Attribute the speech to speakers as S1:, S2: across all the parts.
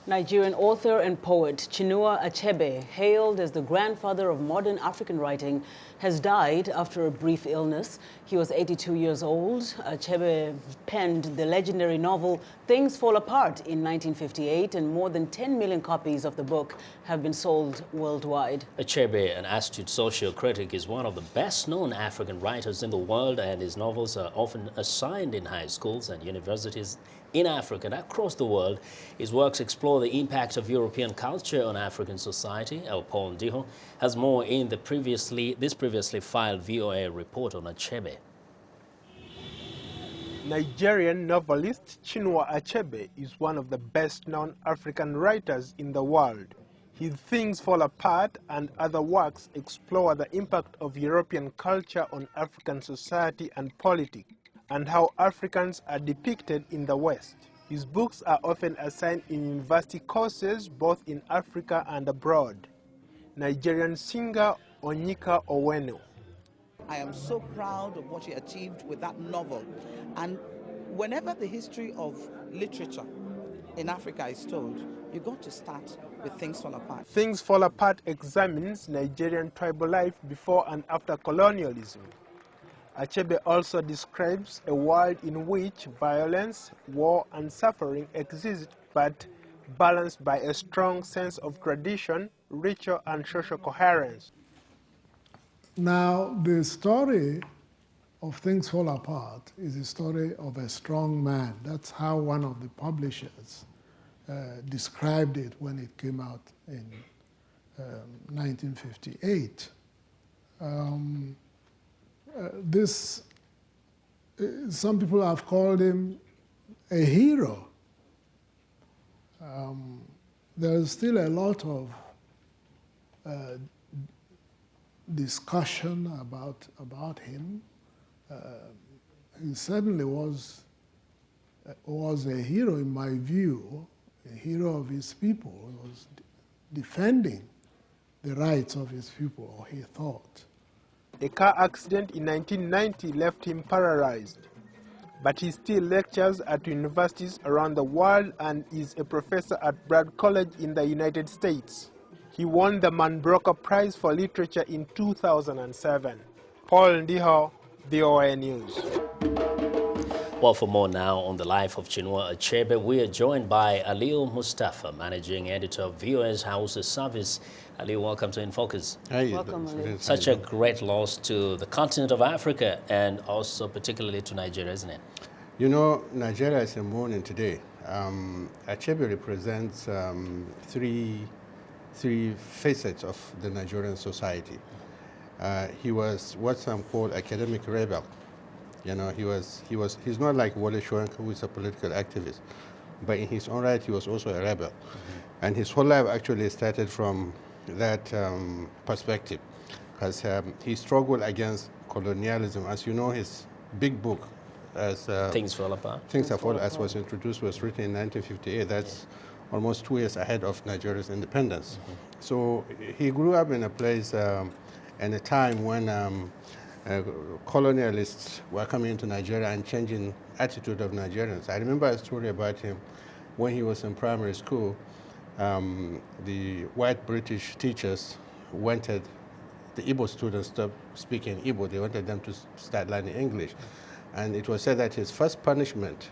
S1: Nigerian author and poet Chinua Achebe, hailed as the grandfather of modern African writing, has died after a brief illness. He was 82 years old. Achebe penned the legendary novel Things Fall Apart in 1958, and more than 10 million copies of the book have been sold worldwide.
S2: Achebe, an astute social critic, is one of the best-known African writers in the world, and his novels are often assigned in high schools and universities in Africa and across the world. His works explore the impact of European culture on African society. Our Paul Ndiho has more in this previously filed VOA report on Achebe.
S3: Nigerian novelist Chinua Achebe is one of the best-known African writers in the world. His Things Fall Apart and other works explore the impact of European culture on African society and politics, and how Africans are depicted in the West. His books are often assigned in university courses both in Africa and abroad. Nigerian singer Onyeka Owenu.
S4: I am so proud of what he achieved with that novel. And whenever the history of literature in Africa is told, you got to start with Things Fall Apart.
S3: Things Fall Apart examines Nigerian tribal life before and after colonialism. Achebe also describes a world in which violence, war, and suffering exist, but balanced by a strong sense of tradition, ritual, and social coherence.
S5: Now, the story of Things Fall Apart is a story of a strong man. That's how one of the publishers described it when it came out in 1958. Some people have called him a hero. There's still a lot of discussion about him. He certainly was a hero in my view, a hero of his people. He was defending the rights of his people, or he thought.
S3: A car accident in 1990 left him paralyzed, but he still lectures at universities around the world and is a professor at Brad College in the United States. He won the Man Broker Prize for Literature in 2007. Paul Ndiho, VOA News.
S2: Well, for more now on the life of Chinua Achebe, we are joined by Aliyu Mustapha, managing editor of VOA's Hausa service. Aliyu, welcome to In Focus.
S6: Hey,
S1: Welcome, Aliyu.
S2: Such a great loss to the continent of Africa and also particularly to Nigeria, isn't it?
S6: You know, Nigeria is in mourning today. Achebe represents three facets of the Nigerian society. He was what some call academic rebel. You know, he's not like Wole Soyinka, who is a political activist, but in his own right, he was also a rebel. And his whole life actually started from that perspective, because he struggled against colonialism. As you know, his big book, as
S2: Things Fall Apart.
S6: Things Fall Apart, as was introduced, was written in 1958. That's almost 2 years ahead of Nigeria's independence. So he grew up in a place and a time when colonialists were coming into Nigeria and changing attitude of Nigerians. I remember a story about him when he was in primary school. The white British teachers wanted the Igbo students to stop speaking Igbo. They wanted them to start learning English. And it was said that his first punishment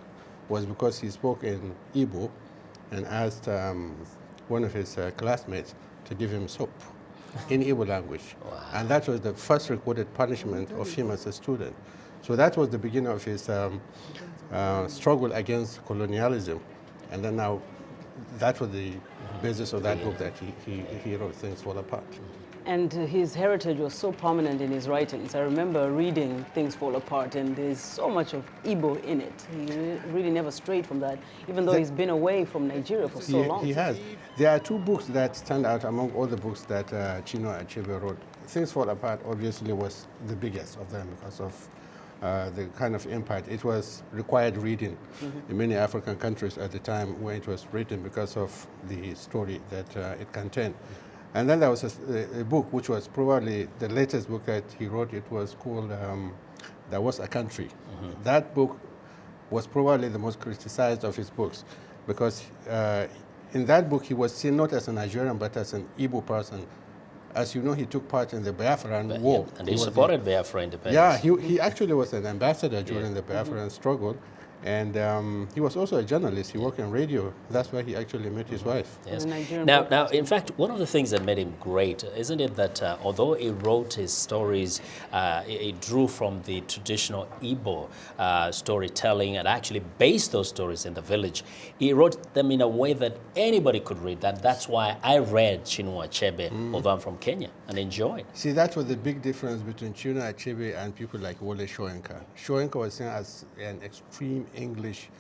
S6: was because he spoke in Igbo and asked one of his classmates to give him soap in Igbo language.
S2: Wow.
S6: And that was the first recorded punishment of him as a student. So that was the beginning of his struggle against colonialism. And then now, that was the basis of that book that he wrote, Things Fall Apart.
S1: And his heritage was so prominent in his writings. I remember reading Things Fall Apart, and there's so much of Igbo in it. He really never strayed from that, even though he's been away from Nigeria for so long.
S6: He has. There are two books that stand out among all the books that Chinua Achebe wrote. Things Fall Apart obviously was the biggest of them because of the kind of impact. It was required reading in many African countries at the time when it was written because of the story that it contained. And then there was a book which was probably the latest book that he wrote. It was called There Was a Country. That book was probably the most criticized of his books because in that book, he was seen not as a Nigerian, but as an Igbo person. As you know, he took part in the Biafran War.
S2: Yeah, and he supported Biafra independence.
S6: Yeah, he actually was an ambassador during the Biafran struggle. And he was also a journalist. He worked in radio. That's where he actually met his wife.
S2: Yes.
S1: The Nigerian
S2: Now, in fact, one of the things that made him great, isn't it that although he wrote his stories, he drew from the traditional Igbo storytelling and actually based those stories in the village, he wrote them in a way that anybody could read. That's why I read Chinua Achebe, although I'm from Kenya, and enjoyed.
S6: See, that was the big difference between Chinua Achebe and people like Wole Soyinka. Soyinka was seen as an extreme English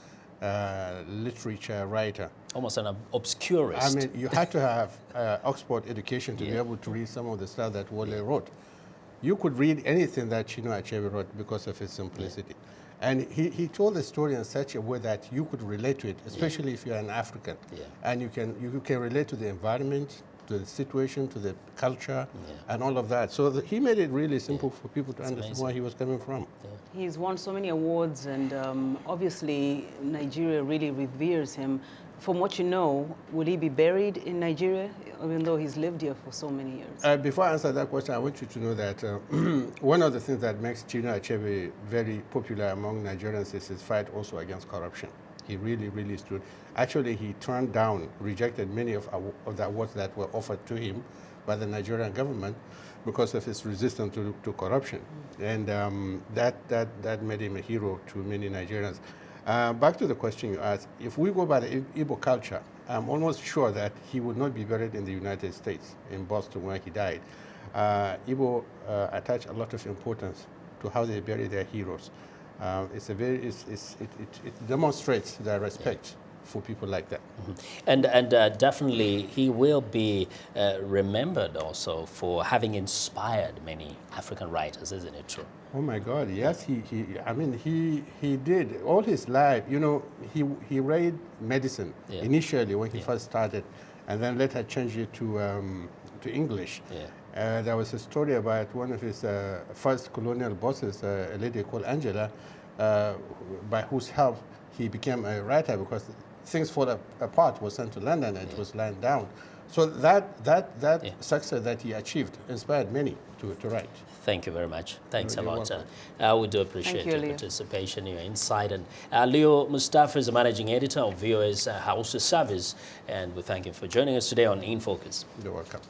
S6: literature writer.
S2: Almost an obscurist.
S6: I mean, you had to have Oxford education to be able to read some of the stuff that Wole wrote. You could read anything that Chinua Achebe wrote because of his simplicity. And he told the story in such a way that you could relate to it, especially if you're an African. And you can relate to the environment, to the situation, to the culture, and all of that. So he made it really simple for people to understand where he was coming from.
S1: He's won so many awards, and obviously Nigeria really reveres him. From what you know, will he be buried in Nigeria, even though he's lived here for so many years?
S6: Before I answer that question, I want you to know that one of the things that makes Chinua Achebe very popular among Nigerians is his fight also against corruption. He really, really stood. Actually, he turned down, rejected many of the awards that were offered to him by the Nigerian government because of his resistance to corruption. And that made him a hero to many Nigerians. Back to the question you asked, if we go by the Igbo culture, I'm almost sure that he would not be buried in the United States, in Boston, where he died. Igbo attach a lot of importance to how they bury their heroes. It demonstrates their respect for people like that.
S2: And definitely he will be remembered also for having inspired many African writers, isn't it true?
S6: Oh my God, yes, he did all his life. You know, he read medicine initially when he first started, and then later changed it to English. There was a story about one of his first colonial bosses, a lady called Angela, by whose help he became a writer, because Things Fall Apart was sent to London and it was lying down. So that success that he achieved inspired many to write.
S2: Thank you very much. Thanks a lot. We do appreciate
S1: you,
S2: your
S1: Aliyu.
S2: participation, your insight. And Lil Mustafa is the managing editor of VOA's Hausa service, and we thank you for joining us today on In Focus.
S6: You're welcome.